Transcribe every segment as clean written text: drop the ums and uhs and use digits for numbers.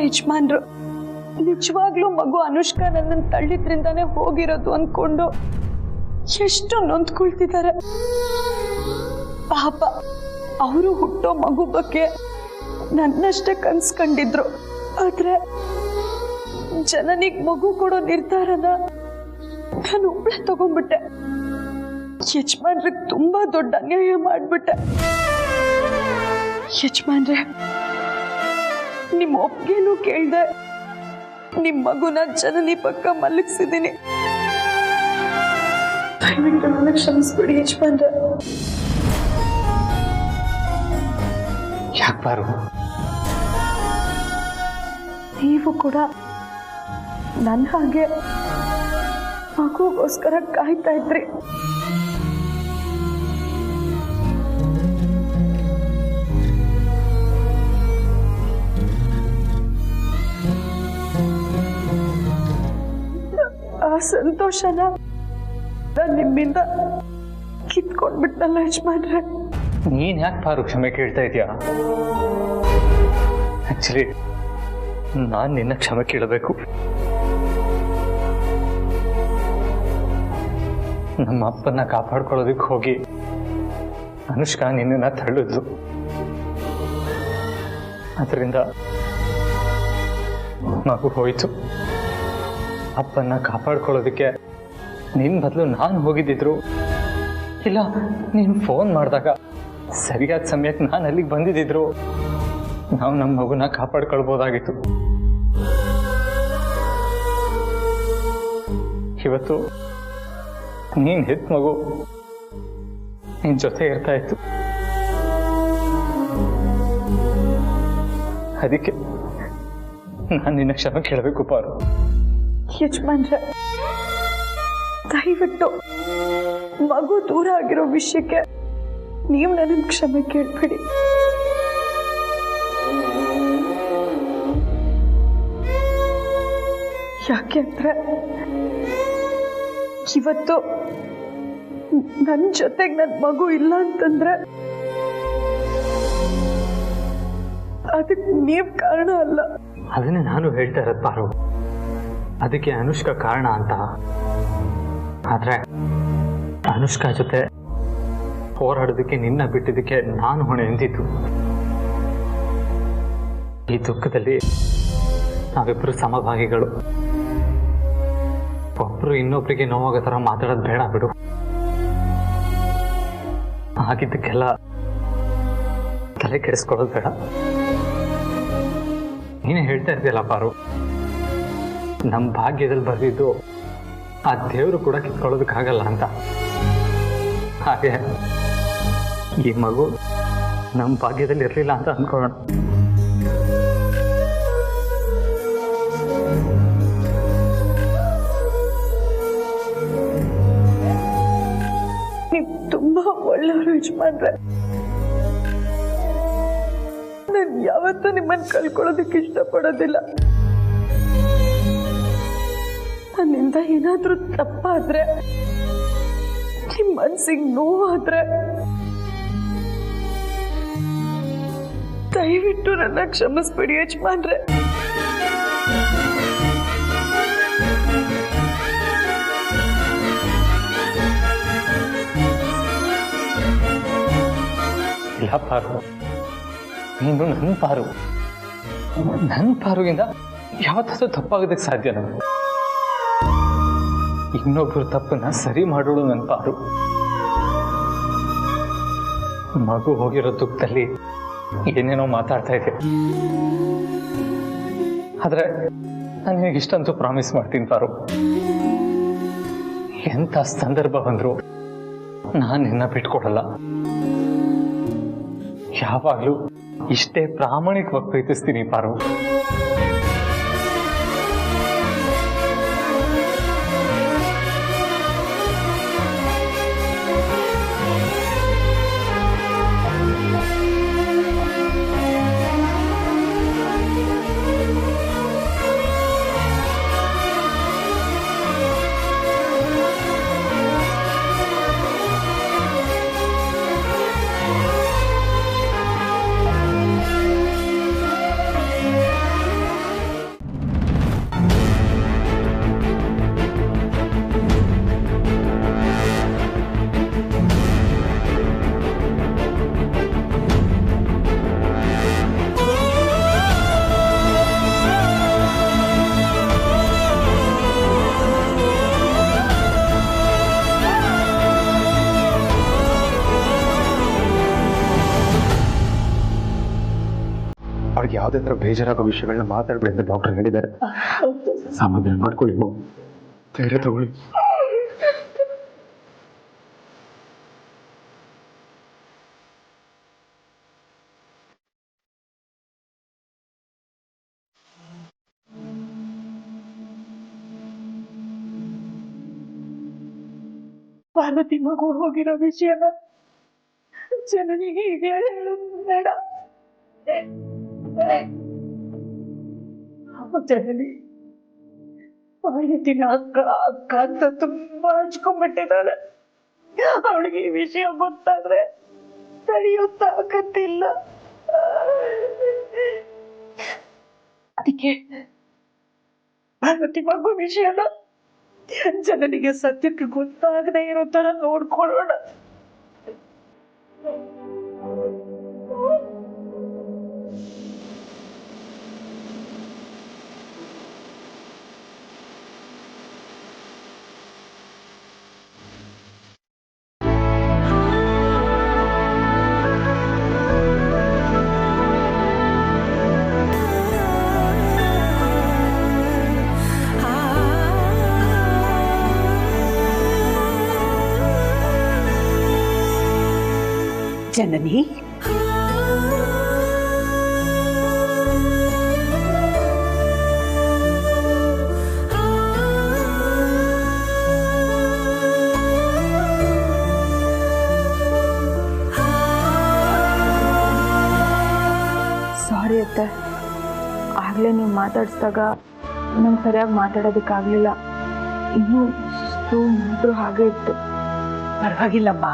ಯಜಮಾನ್ರು ನಿಜವಾಗ್ಲೂ ಮಗು ಅನುಷ್ಕಾ ನನ್ನನ್ನು ತಳ್ಳಿದ್ರಿಂದಾನೇ ಹೋಗಿರೋದು ಅನ್ಕೊಂಡು ಎಷ್ಟು ನೊಂದ್ಕೊಳ್ತಿದ್ದಾರೆ. ಪಾಪ ಅವರು ಹುಟ್ಟೋ ಮಗು ಬಗ್ಗೆ ನನ್ನಷ್ಟೇ ಕನ್ಸ್ಕೊಂಡಿದ್ರು. ಆದ್ರೆ ಜನನಿಗೆ ಮಗು ಕೊಡೋ ನಿರ್ಧಾರನ ನಾನು ಒಬ್ಳೆ ತಗೊಂಡ್ಬಿಟ್ಟೆ. ಯಜಮಾನ್ರಿಗೆ ತುಂಬಾ ದೊಡ್ಡ ಅನ್ಯಾಯ ಮಾಡ್ಬಿಟ್ಟೆ. ಯಜಮಾನ್ರೆ, ನಿಮ್ಮ ಒಪ್ಪಿಗೆನೂ ಕೇಳ್ದೆ ನಿಮ್ ಮಗುನ ಜನನಿ ಪಕ್ಕ ಮಲಗಿಸಿದ್ದೀನಿ. ದಯವಿಟ್ಟು ನನ್ನ ಕ್ಷಮಿಸ್ಬಿಡಿ ಯಜಮಾನ್ರೆ. ಯಾಕೆ ಬಾರು, ನೀವು ಕೂಡ ನನ್ನ ಹಾಗೆ ಮಗುಗೋಸ್ಕರ ಕಾಯ್ತಾ ಇದ್ರಿ. ಆ ಸಂತೋಷನ ನಾನು ನಿಮ್ಮಿಂದ ಕಿತ್ಕೊಂಡ್ಬಿಟ್ನಲ್ಲ ಯಜಮಾನ್ರೆ. ನೀನ್ ಯಾಕೆ ಬಾರು ಕ್ಷಮೆ ಕೇಳ್ತಾ ಇದೀಯಾ? ಆಕ್ಚುಲಿ ನಾನ್ ನಿನ್ನ ಕ್ಷಮೆ ಕೇಳಬೇಕು. ನಮ್ಮ ಅಪ್ಪನ ಕಾಪಾಡ್ಕೊಳ್ಳೋದಕ್ಕೆ ಹೋಗಿ ಅನುಷ್ಕಾ ನಿನ್ನನ್ನ ತಳ್ಳಿದ್ಲು. ಅದರಿಂದ ಮಗು ಹೋಯ್ತು. ಅಪ್ಪನ್ನ ಕಾಪಾಡ್ಕೊಳ್ಳೋದಕ್ಕೆ ನಿನ್ ಬದಲು ನಾನು ಹೋಗಿದ್ದಿದ್ರು, ಇಲ್ಲ ನೀನು ಫೋನ್ ಮಾಡಿದಾಗ ಸರಿಯಾದ ಸಮಯಕ್ಕೆ ನಾನು ಅಲ್ಲಿಗೆ ಬಂದಿದ್ದಿದ್ರು, ನಾವು ನಮ್ಮ ಮಗುನ ಕಾಪಾಡ್ಕೊಳ್ಬೋದಾಗಿತ್ತು. ಇವತ್ತು ನೀನ್ ಹೆತ್ ಮಗು ನಿನ್ ಜೊತೆ ಇರ್ತಾ ಇತ್ತು. ಅದಕ್ಕೆ ನಾನು ನಿನ್ನ ಕ್ಷಮೆ ಕೇಳಬೇಕು ಪಾರು. ಯಜಮಾನ್ರೆ, ದಯವಿಟ್ಟು ಮಗು ದೂರ ಆಗಿರೋ ವಿಷಯಕ್ಕೆ ನೀವು ನನ್ನ ಕ್ಷಮೆ ಕೇಳ್ಬೇಡಿ. ಯಾಕೆಂದ್ರೆ ಇವತ್ತು ನನ್ನ ಜೊತೆಗೆ ನನ್ನ ಮಗು ಇಲ್ಲ ಅಂತಂದ್ರೆ ಅದಕ್ಕೆ ನೀವ್ ಕಾರಣ ಅಲ್ಲ. ಅದನ್ನೇ ನಾನು ಹೇಳ್ತಾ ಇರೋದು ಪಾರು. ಅದಕ್ಕೆ ಅನುಷ್ಕಾ ಕಾರಣ ಅಂತ. ಆದ್ರೆ ಅನುಷ್ಕಾ ಜೊತೆ ಹೋರಾಡೋದಕ್ಕೆ ನಿನ್ನ ಬಿಟ್ಟಿದ್ದಕ್ಕೆ ನಾನು ಹೊಣೆ ಎಂದಿದ್ದು. ಈ ದುಃಖದಲ್ಲಿ ನಾವಿಬ್ರು ಸಮಭಾಗಿಗಳು. ಒಬ್ರು ಇನ್ನೊಬ್ರಿಗೆ ನೋವಾಗೋ ಥರ ಮಾತಾಡೋದು ಬೇಡ ಬಿಡು. ಆಗಿದ್ದಕ್ಕೆಲ್ಲ ತಲೆ ಕೆಡಿಸ್ಕೊಳ್ಳೋದು ಬೇಡ. ನೀನೇ ಹೇಳ್ತಾ ಇರ್ತೀಯಲ್ಲ ಪಾರು, ನಮ್ಮ ಭಾಗ್ಯದಲ್ಲಿ ಬರೆದಿದ್ದು ಆ ದೇವರು ಕೂಡ ಕಿತ್ಕೊಳ್ಳೋದಕ್ಕಾಗಲ್ಲ ಅಂತ. ಹಾಗೆ ಈ ಮಗು ನಮ್ಮ ಭಾಗ್ಯದಲ್ಲಿ ಇರಲಿಲ್ಲ ಅಂತ ಅಂದ್ಕೊಳ್ಳೋಣ. ನೀವು ತುಂಬಾ ಒಳ್ಳೆಯವರು ಯಜಮಾನ್ರೆ. ನಾನು ಯಾವತ್ತೂ ನಿಮ್ಮನ್ನು ಕಳ್ಕೊಳ್ಳೋದಕ್ಕೆ ಇಷ್ಟಪಡೋದಿಲ್ಲ. ನನ್ನಿಂದ ಏನಾದ್ರೂ ತಪ್ಪಾದ್ರೆ, ನಿಮ್ಮ ಮನ್ಸಿಗೆ ನೋವಾದ್ರೆ ದಯವಿಟ್ಟು ನನ್ನ ಕ್ಷಮಿಸ್ಬಿಡಿ ಯಜಮಾನ್ರೆ. ಇಲ್ಲ ಪಾರು, ನೀನು ನನ್ನ ಪಾರು. ನನ್ನ ಪಾರುಗಿಂದ ಯಾವತ್ತಾದ್ರೂ ತಪ್ಪಾಗೋದಕ್ಕೆ ಸಾಧ್ಯ ನಾನು. ಇನ್ನೊಬ್ರು ತಪ್ಪನ್ನ ಸರಿ ಮಾಡೋಳು ನನ್ನ ಪಾರು. ಮಗು ಹೋಗಿರೋ ದುಃಖದಲ್ಲಿ ಏನೇನೋ ಮಾತಾಡ್ತಾ ಇದೆ. ಆದ್ರೆ ನಾನು ನಿನಗೆ ಇಷ್ಟಂತೂ ಪ್ರಾಮಿಸ್ ಮಾಡ್ತೀನಿ ಪಾರು, ಎಂಥ ಸಂದರ್ಭ ಬಂದ್ರು ನಾನು ನಿನ್ನ ಬಿಟ್ಕೊಡಲ್ಲ. ಯಾವಾಗ್ಲೂ ಇಷ್ಟೇ ಪ್ರಾಮಾಣಿಕವಾಗಿ ಪ್ರೀತಿಸ್ತೀನಿ ಪಾರು. ಅವಳಿಗೆ ಯಾವುದೇ ಥರ ಬೇಜಾರಾಗೋ ವಿಷಯಗಳನ್ನ ಮಾತಾಡಬೇಡಿ ಅಂತ ಡಾಕ್ಟರ್ ಹೇಳಿದ್ದಾರೆ. ಸಮಾಧಾನ ಮಾಡ್ಕೊಳ್ಳಿ, ಧೈರ್ಯ ತಗೊಳ್ಳಿ. ಪಾರ್ವತಿ ಮಗು ಹೋಗಿರೋ ವಿಷಯನ ಜನನಿಗೆ ಹೀಗೆ ಹೇಳೋದು ಬೇಡ. ಜನನಿ ಪಾರ್ವತಿನ ಅಕ್ಕ ಅಕ್ಕ ಅಂತ ತುಂಬಾ ಹಚ್ಕೊಂಡ್ಬಿಟ್ಟಿದ್ದಾಳೆ. ಅವಳಿಗೆ ಈ ವಿಷಯ ಗೊತ್ತಾದ್ರೆ ತಡೆಯೋ ತಾಕತ್ತಿಲ್ಲ. ಅದಕ್ಕೆ ಪಾರ್ವತಿ ಮಗು ವಿಷಯನ ಜನನಿಗೆ ಸತ್ಯಕ್ಕೆ ಗೊತ್ತಾಗದೆ ಇರೋ ತರ ನೋಡ್ಕೊಳ್ಳೋಣ. ಜನನಿ, ಸಾರಿ ಅತ್ತೆ, ಆಗ್ಲೇ ನೀವು ಮಾತಾಡ್ಸಿದಾಗ ನಂಗೆ ಸರಿಯಾಗಿ ಮಾತಾಡೋದಕ್ಕಾಗಲಿಲ್ಲ. ಇನ್ನೂ ಸುಸ್ತು ಹಾಗೆ ಇತ್ತು. ಪರವಾಗಿಲ್ಲಮ್ಮ.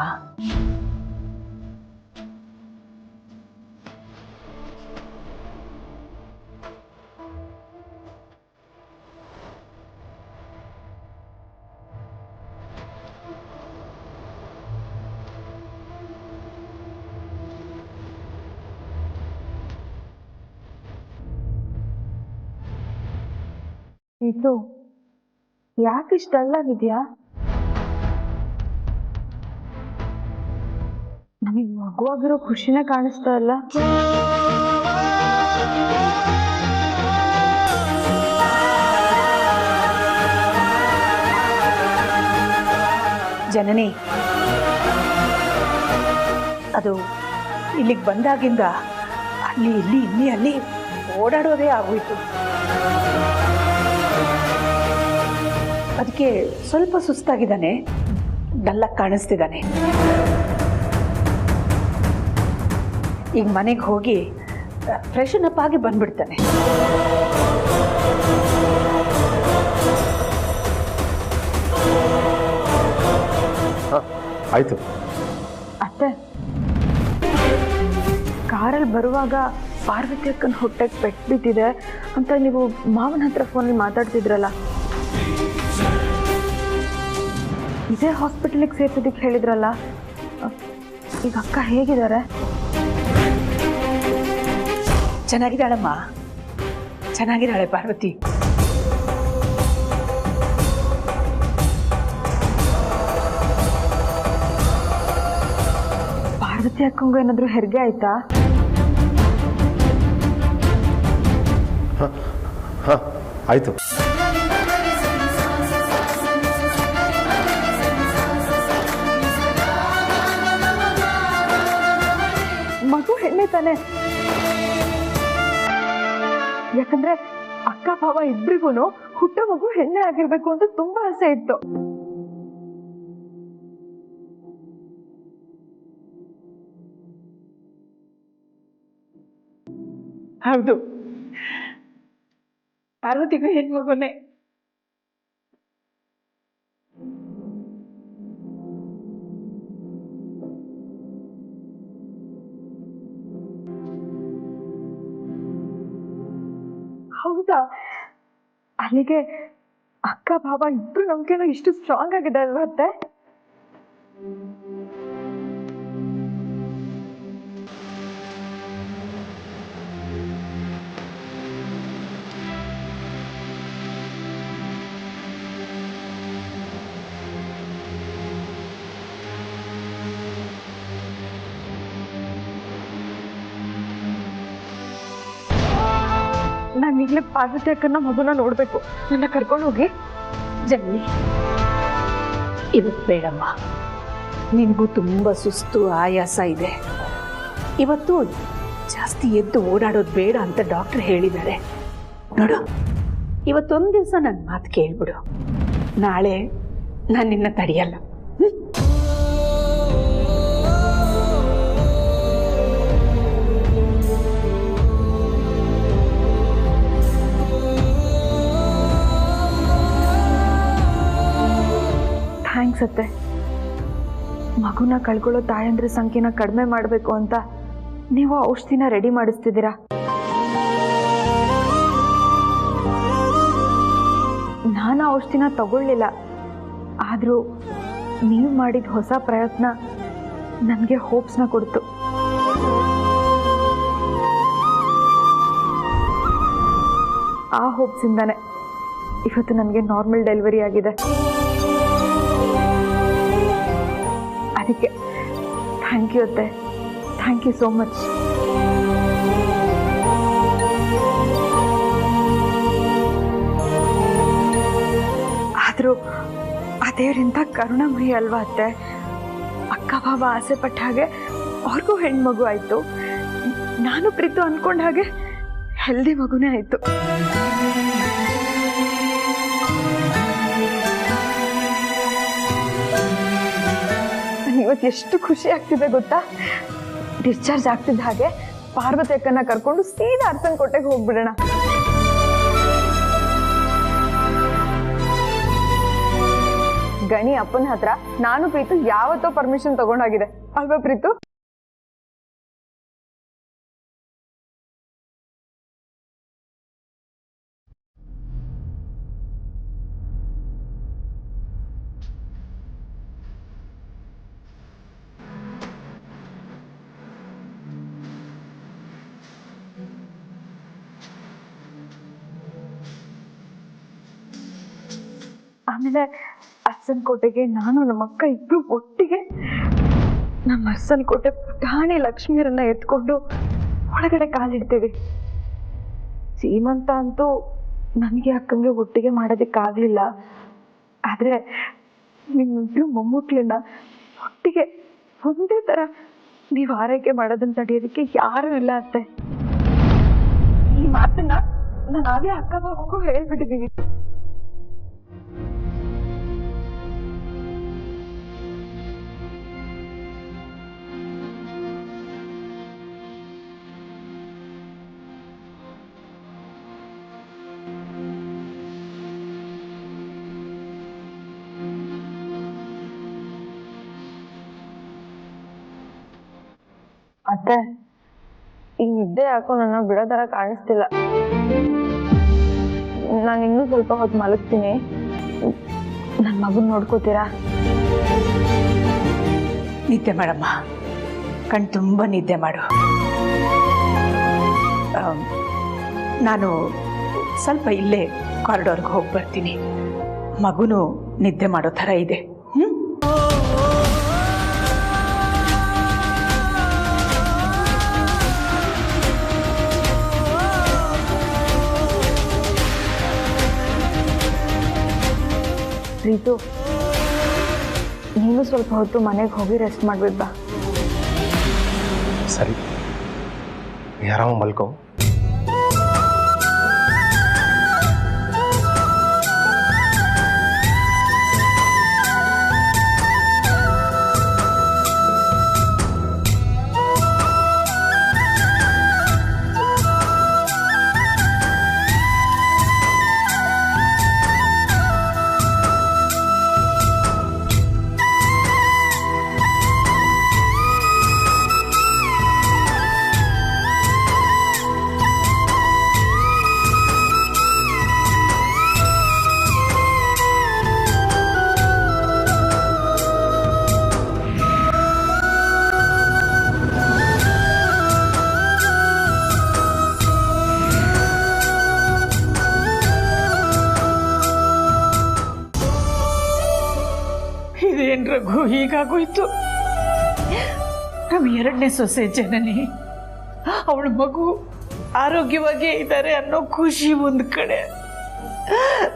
ಇದು ಯಾಕೆ ಇಷ್ಟಲ್ಲಾಗಿದ್ಯಾ? ನನಗೆ ಮಗುವಾಗಿರೋ ಖುಷಿನೇ ಕಾಣಿಸ್ತಾ ಇಲ್ಲ. ಜನನಿ, ಅದು ಇಲ್ಲಿಗೆ ಬಂದಾಗಿಂದ ಅಲ್ಲಿ ಇಲ್ಲಿ ಅಲ್ಲಿ ಓಡಾಡೋದೇ ಆಗೋಯ್ತು. ಅದಕ್ಕೆ ಸ್ವಲ್ಪ ಸುಸ್ತಾಗಿದ್ದಾನೆ, ಡಲ್ಲಾಗಿ ಕಾಣಿಸ್ತಿದ್ದಾನೆ. ಈಗ ಮನೆಗೆ ಹೋಗಿ ಫ್ರೆಶನ್ ಅಪ್ ಆಗಿ ಬಂದ್ಬಿಡ್ತಾನೆ. ಆಯ್ತು ಅತ್ತೆ, ಕಾರಲ್ಲಿ ಬರುವಾಗ ಪಾರ್ವತಿ ಅಕ್ಕನ ಹೊಟ್ಟೆಗೆ ಪೆಟ್ಟು ಬಿದ್ದಿದೆ ಅಂತ ನೀವು ಮಾವನ ಹತ್ರ ಫೋನಲ್ಲಿ ಮಾತಾಡ್ತಿದ್ರಲ್ಲ, ಇದೇ ಹಾಸ್ಪಿಟಲಿಗೆ ಸೇರ್ಸೋದಕ್ಕೆ ಹೇಳಿದ್ರಲ್ಲ, ಈಗ ಅಕ್ಕ ಹೇಗಿದ್ದಾರೆ? ಚೆನ್ನಾಗಿದ್ದಾಳಮ್ಮ, ಚೆನ್ನಾಗಿದ್ದಾಳೆ ಪಾರ್ವತಿ. ಪಾರ್ವತಿ ಅಕ್ಕಂಗೂ ಏನಾದರೂ ಹೆರಿಗೆ ಆಯ್ತಾ? ಆಯ್ತು. ಮಗು ಹೆಣ್ಣೆ ತಾನೆ? ಯಾಕಂದ್ರೆ ಅಕ್ಕ ಭಾವ ಇಬ್ರಿಗೂ ಹುಟ್ಟೋ ಮಗು ಹೆಣ್ಣೆ ಆಗಿರ್ಬೇಕು ಅಂತ ತುಂಬಾ ಆಸೆ ಇತ್ತು. ಹೌದು, ಪಾರ್ವತಿಗೂ ಹೆಣ್ಮಗುನೇ. ಹೌದಾ? ಅಲ್ಲಿಗೆ ಅಕ್ಕ ಭಾವ ಇಬ್ರು ನಂಬಿಕೆನೂ ಇಷ್ಟು ಸ್ಟ್ರಾಂಗ್ ಆಗಿದೆ ಅಲ್ವಾ ಅತ್ತೆ? ನಾನು ಈಗಲೇ ಪಾರ್ವತಿ ಅಕ್ಕನ ಮಗುನ ನೋಡ್ಬೇಕು. ನನ್ನ ಕರ್ಕೊಂಡು ಹೋಗಿ. ಜನ್ನಿ, ಇವತ್ತು ಬೇಡಮ್ಮ. ನಿನಗೂ ತುಂಬ ಸುಸ್ತು ಆಯಾಸ ಇದೆ. ಇವತ್ತು ಜಾಸ್ತಿ ಎದ್ದು ಓಡಾಡೋದು ಬೇಡ ಅಂತ ಡಾಕ್ಟರ್ ಹೇಳಿದ್ದಾರೆ. ನೋಡು, ಇವತ್ತೊಂದು ದಿವಸ ನನ್ನ ಮಾತು ಕೇಳ್ಬಿಡು. ನಾಳೆ ನಾನು ನಿನ್ನ ತಡೆಯಲ್ಲ. ಥ್ಯಾಂಕ್ಸ್ ಅತ್ತೆ. ಮಗುನ ಕಳ್ಕೊಳ್ಳೋ ತಾಯಂದ್ರ ಸಂಖ್ಯೆನ ಕಡಿಮೆ ಮಾಡಬೇಕು ಅಂತ ನೀವು ಔಷಧಿನ ರೆಡಿ ಮಾಡಿಸ್ತಿದ್ದೀರಾ. ನಾನು ಔಷಧಿನ ತಗೊಳ್ಳಿಲ್ಲ, ಆದರೂ ನೀವು ಮಾಡಿದ ಹೊಸ ಪ್ರಯತ್ನ ನನಗೆ ಹೋಪ್ಸ್ನ ಕೊಡ್ತು. ಆ ಹೋಪ್ಸಿಂದಾನೆ ಇವತ್ತು ನನಗೆ ನಾರ್ಮಲ್ ಡೆಲಿವರಿ ಆಗಿದೆ. ಅದಕ್ಕೆ ಥ್ಯಾಂಕ್ ಯು ಅತ್ತೆ. Thank you so much. ಆದರೂ ಆ ದೇವರಿಂದ ಕರುಣಾಮಯಿ ಅಲ್ವಾ ಅತ್ತೆ? ಅಕ್ಕ ಬಾಬಾ ಆಸೆ ಪಟ್ಟ ಹಾಗೆ ಅವ್ರಿಗೂ ಹೆಣ್ಮಗು ಆಯಿತು. ನಾನು ಪ್ರೀತು ಅಂದ್ಕೊಂಡ ಹಾಗೆ ಹೆಲ್ದಿ ಮಗುನೇ ಆಯಿತು. ಇವತ್ತು ಎಷ್ಟು ಖುಷಿ ಆಗ್ತಿದೆ ಗೊತ್ತಾ? ಡಿಸ್ಚಾರ್ಜ್ ಆಗ್ತಿದ್ದ ಹಾಗೆ ಪಾರ್ವತಿ ಅಕ್ಕನ ಕರ್ಕೊಂಡು ಸೀದಾ ಅರಸನಕೋಟೆಗೆ ಹೋಗ್ಬಿಡೋಣ. ಗಣಿ ಅಪ್ಪನ ಹತ್ರ ನಾನು ಪ್ರೀತು ಯಾವತ್ತೋ ಪರ್ಮಿಷನ್ ತಗೊಂಡಾಗಿದೆ ಅಲ್ವಾ ಪ್ರೀತು? ಆಮೇಲೆ ಅರಸನಕೋಟೆಗೆ ನಾನು ನಮ್ಮ ಅಕ್ಕ ಇಬ್ರು ಒಟ್ಟಿಗೆ ನಮ್ಮ ಅರಸನಕೋಟೆ ಪುಟಾಣಿ ಲಕ್ಷ್ಮಿಯರನ್ನ ಎತ್ಕೊಂಡು ಒಳಗಡೆ ಕಾಲಿಡ್ತೇವೆ. ಸೀಮಂತ ಅಂತೂ ನನಗೆ ಅಕ್ಕಂಗೆ ಒಟ್ಟಿಗೆ ಮಾಡೋದಕ್ಕಾಗಲಿಲ್ಲ, ಆದ್ರೆ ನಿಮ್ಮಿಬ್ರು ಮೊಮ್ಮಕ್ಳನ್ನ ಒಟ್ಟಿಗೆ ಒಂದೇ ತರ ನೀವು ಆರೈಕೆ ಮಾಡೋದನ್ನ ತಡೆಯೋದಕ್ಕೆ ಯಾರೂ ಇಲ್ಲ ಅತ್ತೆ. ಈ ಮಾತನ್ನ ನಾನು ಆಗಲೇ ಅಕ್ಕ ಬಾಬಗೂ ಹೇಳ್ಬಿಟ್ಟಿದ್ದೀನಿ. ಅತ್ತೆ, ಈ ನಿದ್ದೆ ಯಾಕೋ ನನ್ನ ಬಿಡೋ ತರ ಕಾಣಿಸ್ತಿಲ್ಲ. ನಾನು ಇನ್ನೂ ಸ್ವಲ್ಪ ಹೊತ್ತು ಮಲಗ್ತೀನಿ. ನನ್ನ ಮಗನ್ ನೋಡ್ಕೋತೀರಾ? ನಿದ್ದೆ ಮಾಡಮ್ಮ, ಕಣ್ ತುಂಬ ನಿದ್ದೆ ಮಾಡು. ನಾನು ಸ್ವಲ್ಪ ಇಲ್ಲೇ ಕಾರಿಡಾರ್ಗೆ ಹೋಗಿ ಬರ್ತೀನಿ. ಮಗುನು ನಿದ್ದೆ ಮಾಡೋ ಥರ ಇದೆ. ಪ್ರೀತು, ನೀನು ಸ್ವಲ್ಪ ಹೊತ್ತು ಮನೆಗೆ ಹೋಗಿ ರೆಸ್ಟ್ ಮಾಡ್ಬಿಡ್ ಬಾ. ಸರಿ, ಆರಾಮ ಮಲ್ಕೋ. ಇದೇನ್ ರಘು ಹೀಗಾಗೋಯ್ತು? ನಮ್ಮ ಎರಡನೇ ಸೊಸೆ ಜನನಿ, ಅವಳ ಮಗು ಆರೋಗ್ಯವಾಗೇ ಇದ್ದಾರೆ ಅನ್ನೋ ಖುಷಿ ಒಂದ್ ಕಡೆ,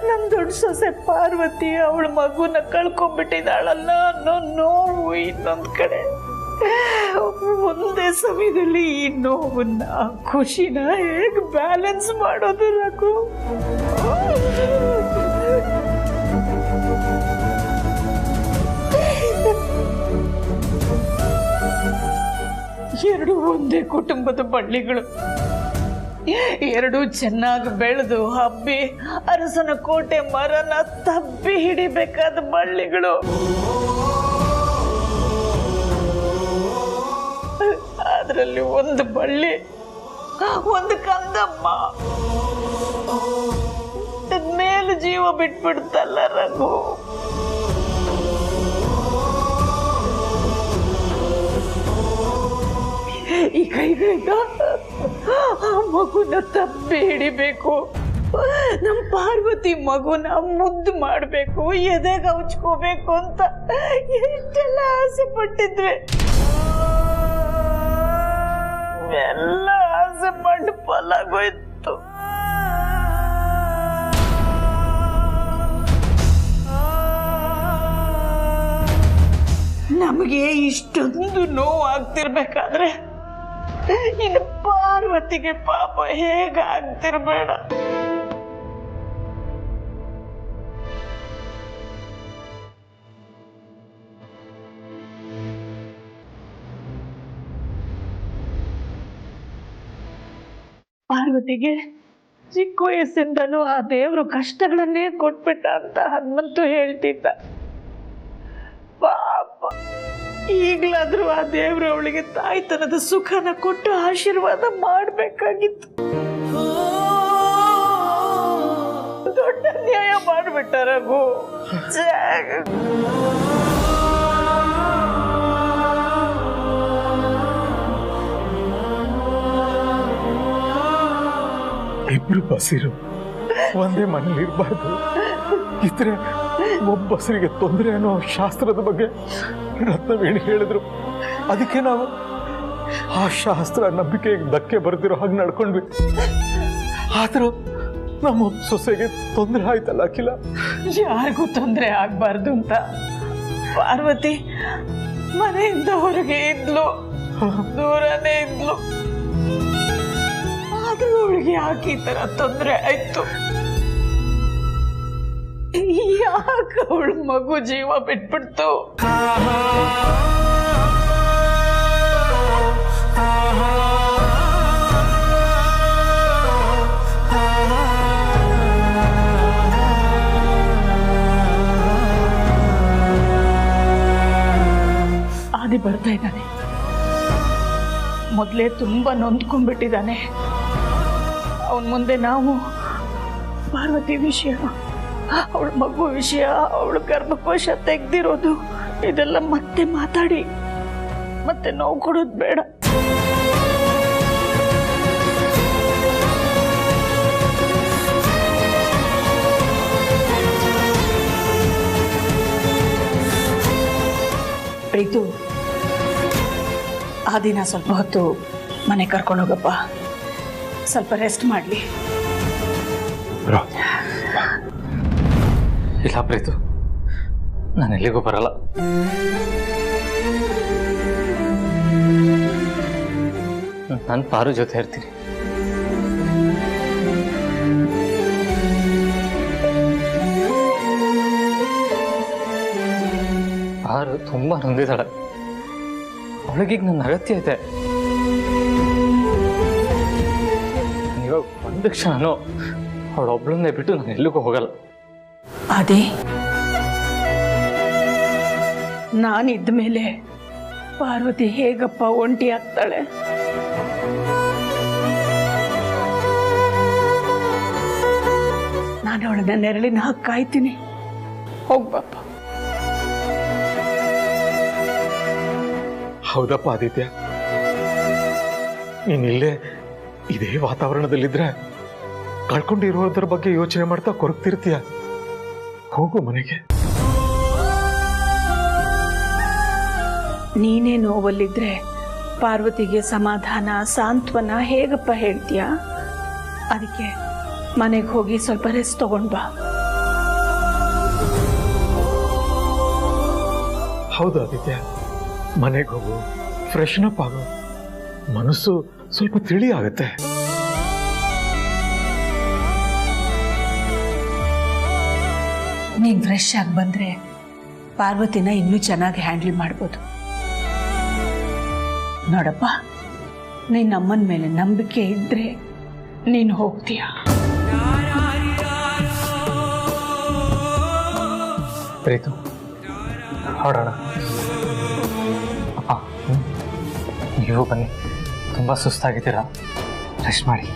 ನನ್ ದೊಡ್ಡ ಸೊಸೆ ಪಾರ್ವತಿ ಅವಳ ಮಗುನ ಕಳ್ಕೊಂಡ್ಬಿಟ್ಟಿದ್ದಾಳಲ್ಲ ಅನ್ನೋ ನೋವು ಇನ್ನೊಂದ್ ಕಡೆ. ಒಂದೇ ಸಮಯದಲ್ಲಿ ಈ ನೋವನ್ನ ಖುಷಿನ ಹೇಗ್ ಬ್ಯಾಲೆನ್ಸ್ ಮಾಡೋದು ರಘು? ಎರಡು ಒಂದೇ ಕುಟುಂಬದ ಬಳ್ಳಿಗಳು, ಎರಡು ಚೆನ್ನಾಗಿ ಬೆಳೆದು ಹಬ್ಬಿ ಅರಸನ ಕೋಟೆ ಮರನ ತಬ್ಬಿ ಹಿಡಿಬೇಕಾದ ಬಳ್ಳಿಗಳು. ಅದರಲ್ಲಿ ಒಂದು ಬಳ್ಳಿ, ಒಂದು ಕಂದಮ್ಮ ಮೇಲೆ ಜೀವ ಬಿಟ್ಬಿಡ್ತಲ್ಲ ರಘು. ಈ ಕೈಗಳಿಂದ ಆ ಮಗುನ ತಪ್ಪಿ ಹಿಡಿಬೇಕು, ನಮ್ಮ ಪಾರ್ವತಿ ಮಗುನ ಮುದ್ದು ಮಾಡಬೇಕು, ಎದೆಗೆ ಹಚ್ಕೋಬೇಕು ಅಂತ ಎಷ್ಟೆಲ್ಲ ಆಸೆ ಪಟ್ಟಿದ್ವಿ. ಎಲ್ಲ ಆಸೆ ಪಟ್ಟು ಫಲಾಗೋಯ್ತು. ನಮಗೆ ಇಷ್ಟೊಂದು ನೋವು ಆಗ್ತಿರ್ಬೇಕಾದ್ರೆ ಇನ್ನು ಪಾರ್ವತಿಗೆ ಪಾಪ ಹೇಗಾಗ್ತಿರ್ಬೇಡ. ಪಾರ್ವತಿಗೆ ಚಿಕ್ಕ ವಯಸ್ಸಿಂದಲೂ ಆ ದೇವ್ರು ಕಷ್ಟಗಳನ್ನೇ ಕೊಟ್ಬಿಟ್ಟ ಅಂತ ಹನುಮಂತು ಹೇಳ್ತಿದ್ದ. ಪಾಪ ಈಗ್ಲಾದ್ರೂ ಆ ದೇವ್ರು ಅವಳಿಗೆ ತಾಯ್ತನದ ಸುಖನ ಕೊಟ್ಟು ಆಶೀರ್ವಾದ ಮಾಡ್ಬೇಕಾಗಿತ್ತು. ದೊಡ್ಡ ನ್ಯಾಯ ಮಾಡ್ಬಿಟ್ಟ ರಘು. ಇಬ್ರು ಬಸಿರು ಒಂದೇ ಮನೇಲಿ ಇರಬಾರ್ದು. ಇದ್ರೆ ಒಬ್ಬ ಬಸರಿಗೆ ತೊಂದರೆ ಅನ್ನೋ ಶಾಸ್ತ್ರದ ಬಗ್ಗೆ ರತ್ನವೇಣಿ ಹೇಳಿದ್ರು. ಅದಕ್ಕೆ ನಾವು ಆ ಶಾಸ್ತ್ರ ನಂಬಿಕೆಗೆ ಧಕ್ಕೆ ಬರ್ದಿರೋ ಹಾಗೆ ನಡ್ಕೊಂಡ್ವಿ. ಆದ್ರೂ ನಮ್ಮ ಸೊಸೆಗೆ ತೊಂದರೆ ಆಯ್ತಲ್ಲ ಅಖಿಲ. ಯಾರಿಗೂ ತೊಂದರೆ ಆಗ್ಬಾರ್ದು ಅಂತ ಪಾರ್ವತಿ ಮನೆಯಿಂದ ಹೊರಗೆ ಇದ್ಲು, ದೂರನೇ ಇದ್ಲು. ಆದ್ರೂ ಅವಳಿಗೆ ಯಾಕೆ ಈ ತರ ತೊಂದರೆ ಆಯ್ತು? ಯಾಕೆ ಅವಳ ಮಗು ಜೀವ ಬಿಟ್ಬಿಡ್ತು? ಆದಿ ಬರ್ತಾ ಇದ್ದಾನೆ. ಮೊದಲೇ ತುಂಬಾ ನೊಂದ್ಕೊಂಡ್ಬಿಟ್ಟಿದ್ದಾನೆ. ಅವನ ಮುಂದೆ ನಾವು ಪಾರ್ವತಿ ವಿಷಯ, ಅವಳ ಮಗು ವಿಷಯ, ಅವಳ ಗರ್ಭಕೋಶ ತೆಗ್ದಿರೋದು ಇದೆಲ್ಲ ಮತ್ತೆ ಮಾತಾಡಿ ಮತ್ತೆ ನೋವು ಕೊಡೋದು ಬೇಡ. ಪ್ರೀತು, ಆ ದಿನ ಸ್ವಲ್ಪ ಹೊತ್ತು ಮನೆ ಕರ್ಕೊಂಡೋಗಪ್ಪ, ಸ್ವಲ್ಪ ರೆಸ್ಟ್ ಮಾಡಲಿ. ಇಲ್ಲ ಪ್ರೀತು, ನಾನು ಎಲ್ಲಿಗೂ ಬರಲ್ಲ. ನಾನು ಪಾರು ಜೊತೆ ಇರ್ತೀನಿ. ಪಾರು ತುಂಬಾ ನೊಂದಿದ್ದಾಳೆ. ಅವಳಿಗೀಗ ನನ್ನ ಅಗತ್ಯ ಇದೆ. ಇವಾಗ ಒಂದು ಕ್ಷಣನೂ ಅವಳೊಬ್ಳನ್ನೇ ಬಿಟ್ಟು ನಾನು ಎಲ್ಲಿಗೂ ಹೋಗಲ್ಲ. ಅದೇ ನಾನಿದ್ದ ಮೇಲೆ ಪಾರ್ವತಿ ಹೇಗಪ್ಪ ಒಂಟಿ ಆಗ್ತಾಳೆ? ನಾನು ಅವಳನ್ನ ನೆರಳಿನ ಹಾಕಿ ಕಾಯ್ತೀನಿ. ಹೋಗ್ಬಪ್ಪ. ಹೌದಪ್ಪ ಆದಿತ್ಯ, ನೀನಿಲ್ಲೇ ಇದೇ ವಾತಾವರಣದಲ್ಲಿದ್ರೆ ಕಳ್ಕೊಂಡಿರೋದ್ರ ಬಗ್ಗೆ ಯೋಚನೆ ಮಾಡ್ತಾ ಕೊರಗ್ತಿರ್ತೀಯ. ಹೋಗು ಮನೆಗೆ. ನೀನೇ ನೋವಲ್ಲಿದ್ರೆ ಪಾರ್ವತಿಗೆ ಸಮಾಧಾನ ಸಾಂತ್ವನ ಹೇಗಪ್ಪ ಹೇಳ್ತೀಯಾ? ಅದಕ್ಕೆ ಮನೆಗೆ ಹೋಗಿ ಸ್ವಲ್ಪ ರೆಸ್ಟ್ ತಗೊಂಡ್ ಬಾ. ಹೌದು ಆದಿತ್ಯ, ಮನೆಗೆ ಹೋಗು, ಫ್ರೆಶನ್ ಅಪ್ ಆಗು, ಮನಸ್ಸು ಸ್ವಲ್ಪ ತಿಳಿ ಆಗುತ್ತೆ. ನೀನ್ ಫ್ರೆಶ್ ಆಗಿ ಬಂದ್ರೆ ಪಾರ್ವತಿನ ಇನ್ನೂ ಚೆನ್ನಾಗಿ ಹ್ಯಾಂಡಲ್ ಮಾಡ್ಬೋದು. ನೋಡಪ್ಪ, ನೀನ್ ಅಮ್ಮನ ಮೇಲೆ ನಂಬಿಕೆ ಇದ್ರೆ ನೀನು ಹೋಗ್ತೀಯ. ಪ್ರೀತು, ಹೊರಡೋಣ. ಅಪ್ಪ, ನೀವು ಬನ್ನಿ, ತುಂಬ ಸುಸ್ತಾಗಿದ್ದೀರಾ, ರೆಸ್ಟ್ ಮಾಡಿ.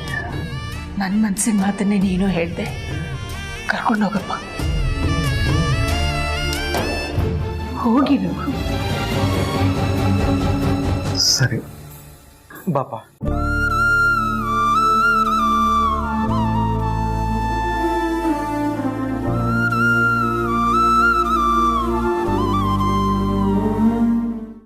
ನನ್ನ ಮನಸ್ಸಿನ ಮಾತನ್ನೇ ನೀನು ಹೇಳ್ದೆ, ಕರ್ಕೊಂಡೋಗಪ್ಪ. ಹೋಗಿರು. ಸರಿ ಬಾಪ.